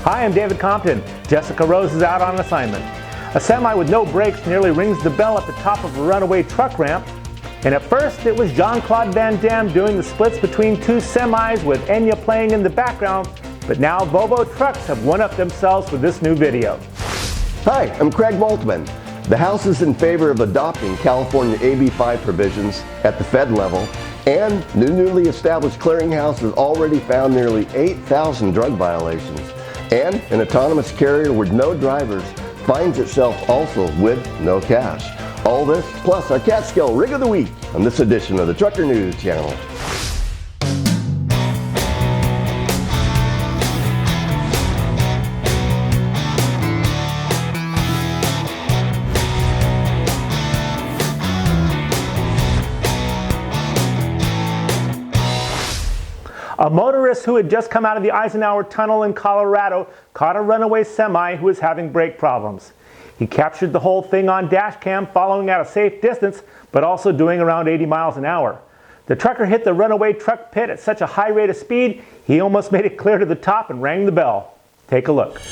Hi, I'm David Compton. Jessica Rose is out on assignment. A semi with no brakes nearly rings the bell at the top of a runaway truck ramp. And at first, it was Jean-Claude Van Damme doing the splits between two semis with Enya playing in the background. But now Volvo trucks have one-upped themselves with this new video. Hi, I'm Craig Maltman. The House is in favor of adopting California AB5 provisions at the Fed level, and the newly established Clearinghouse has already found nearly 8,000 drug violations. And an autonomous carrier with no drivers finds itself also with no cash. All this, plus our Catskill Rig of the Week on this edition of the Trucker News Channel. A motorist who had just come out of the Eisenhower Tunnel in Colorado caught a runaway semi who was having brake problems. He captured the whole thing on dash cam, following at a safe distance, but also doing around 80 miles an hour. The trucker hit the runaway truck pit at such a high rate of speed, he almost made it clear to the top and rang the bell. Take a look.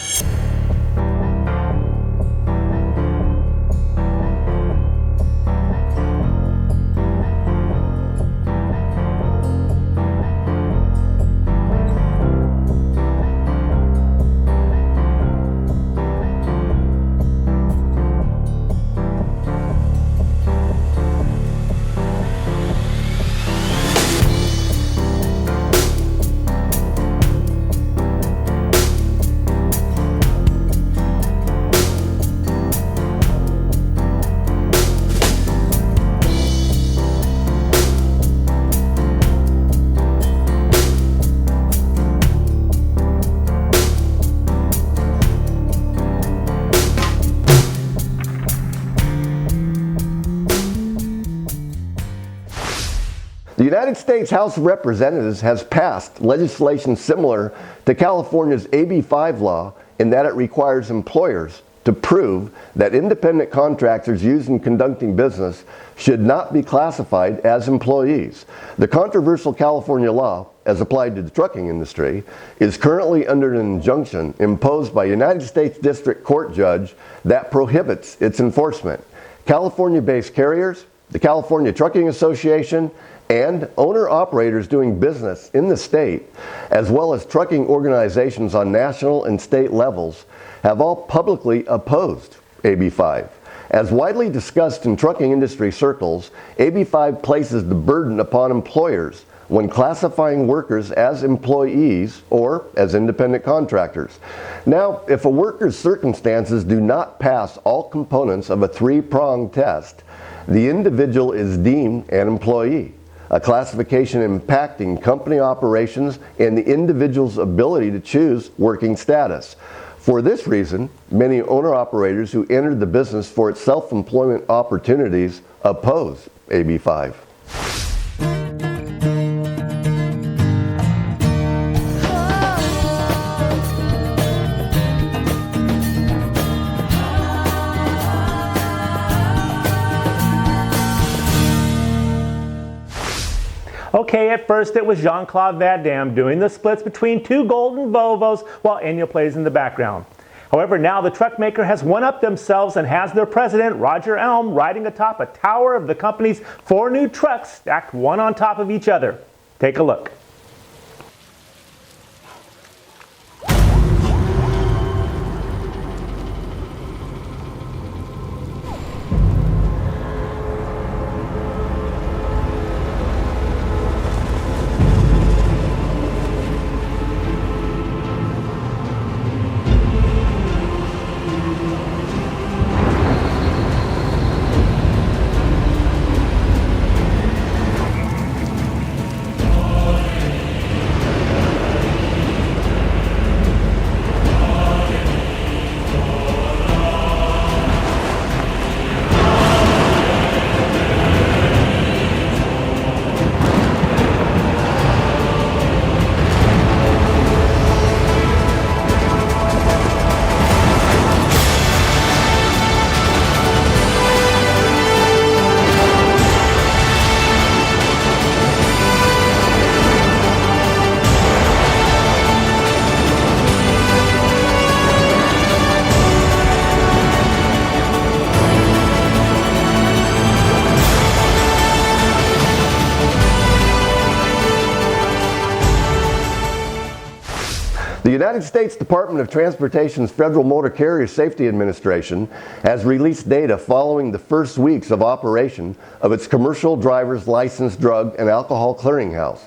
The United States House of Representatives has passed legislation similar to California's AB5 law in that it requires employers to prove that independent contractors used in conducting business should not be classified as employees. The controversial California law, as applied to the trucking industry, is currently under an injunction imposed by a United States District Court judge that prohibits its enforcement. California-based carriers, the California Trucking Association, and owner-operators doing business in the state, as well as trucking organizations on national and state levels, have all publicly opposed AB5. As widely discussed in trucking industry circles, AB5 places the burden upon employers when classifying workers as employees or as independent contractors. Now, if a worker's circumstances do not pass all components of a three-pronged test, the individual is deemed an employee, a classification impacting company operations and the individual's ability to choose working status. For this reason, many owner-operators who entered the business for its self-employment opportunities oppose AB5. Okay, at first it was Jean-Claude Van Damme doing the splits between two golden Volvos while Enya plays in the background. However, now the truck maker has one-upped themselves and has their president, Roger Elm, riding atop a tower of the company's 4 new trucks stacked one on top of each other. Take a look. United States Department of Transportation's Federal Motor Carrier Safety Administration has released data following the first weeks of operation of its Commercial Driver's License Drug and Alcohol Clearinghouse.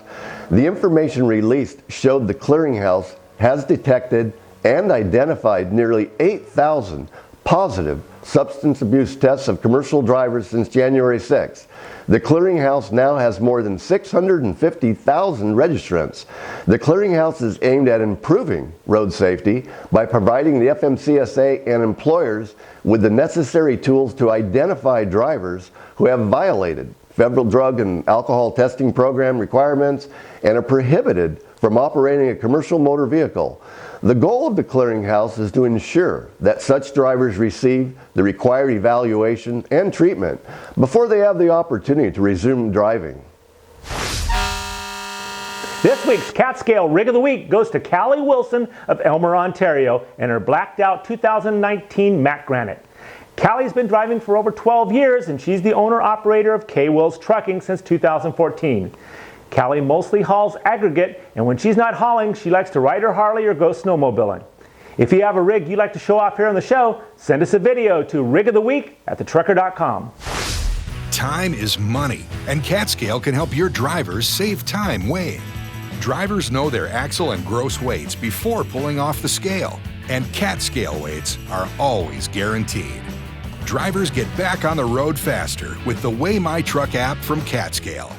The information released showed the clearinghouse has detected and identified nearly 8,000 positive substance abuse tests of commercial drivers since January 6. The clearinghouse now has more than 650,000 registrants. The clearinghouse is aimed at improving road safety by providing the FMCSA and employers with the necessary tools to identify drivers who have violated federal drug and alcohol testing program requirements and are prohibited from operating a commercial motor vehicle. The goal of the clearinghouse is to ensure that such drivers receive the required evaluation and treatment before they have the opportunity to resume driving. This week's Cat Scale Rig of the Week goes to Callie Wilson of Elmer, Ontario, and her blacked out 2019 Mack Granite. Callie's been driving for over 12 years, and she's the owner-operator of K-Wills Trucking since 2014. Callie mostly hauls aggregate, and when she's not hauling, she likes to ride her Harley or go snowmobiling. If you have a rig you'd like to show off here on the show, send us a video to rigoftheweek@thetrucker.com. Time is money, and CatScale can help your drivers save time weighing. Drivers know their axle and gross weights before pulling off the scale, and CatScale weights are always guaranteed. Drivers get back on the road faster with the Weigh My Truck app from CatScale.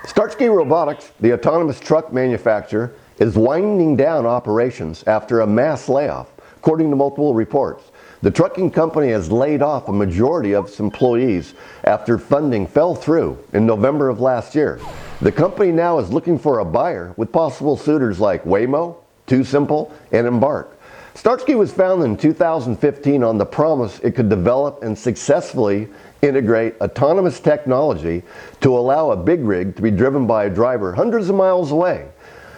Starsky Robotics, the autonomous truck manufacturer, is winding down operations after a mass layoff, according to multiple reports. The trucking company has laid off a majority of its employees after funding fell through in November of last year. The company now is looking for a buyer with possible suitors like Waymo, Too Simple, and Embark. Starsky was founded in 2015 on the promise it could develop and successfully integrate autonomous technology to allow a big rig to be driven by a driver hundreds of miles away.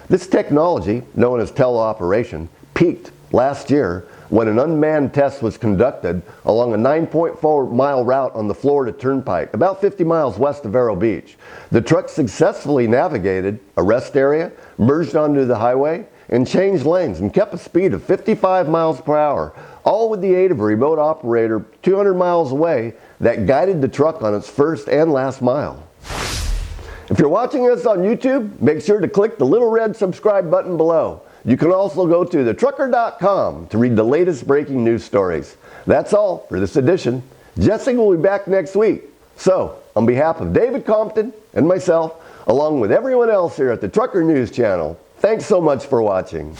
This technology, known as teleoperation, peaked last year when an unmanned test was conducted along a 9.4-mile route on the Florida Turnpike, about 50 miles west of Vero Beach. The truck successfully navigated a rest area, merged onto the highway, and changed lanes and kept a speed of 55 miles per hour, all with the aid of a remote operator 200 miles away that guided the truck on its first and last mile. If you're watching us on YouTube, make sure to click the little red subscribe button below. You can also go to thetrucker.com to read the latest breaking news stories. That's all for this edition. Jesse will be back next week. So, on behalf of David Compton and myself, along with everyone else here at the Trucker News Channel, thanks so much for watching.